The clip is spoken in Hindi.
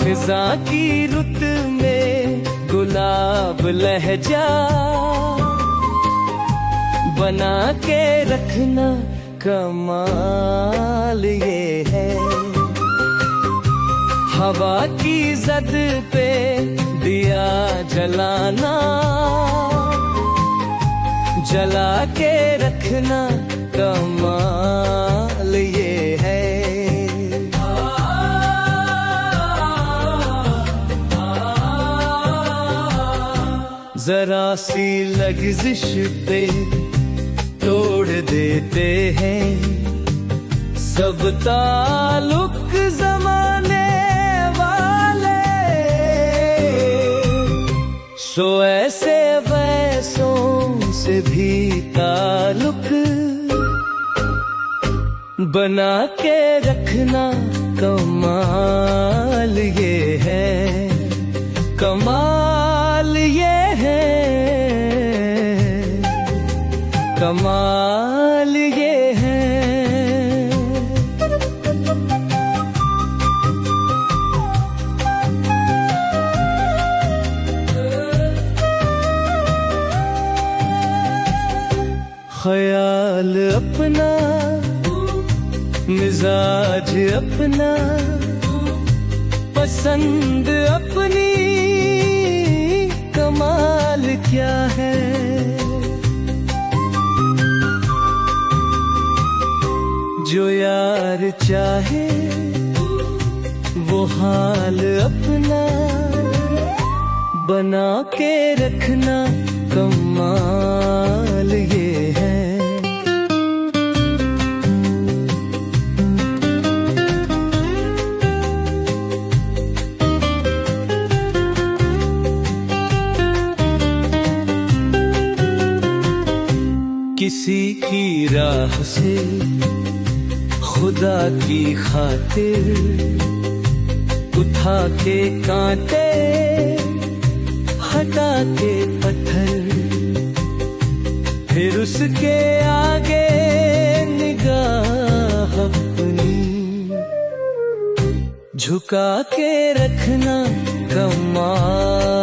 खिज़ां की रुत में गुलाब लहजा बना के रखना कमाल ये है। हवा की जद पे दिया जलाना, जला के रखना कमाल ये है। जरा सी लग़ज़िश पे तोड़ देते हैं सब ताल्लुक ज़माने वाले। सो ऐसे वैसों से भी ताल्लुक बना के रखना कमाल ये है, कमाल ये है, कमाल ये है। ख्याल अपना, मिजाज अपना, पसंद अपनी, कमाल क्या है। जो यार चाहे वो हाल अपना बना के रखना कमाल ये है। किसी की राह से खुदा की खातिर उठा के कांटे, हटा के पत्थर, फिर उसके आगे निगाह अपनी झुका के रखना कमाल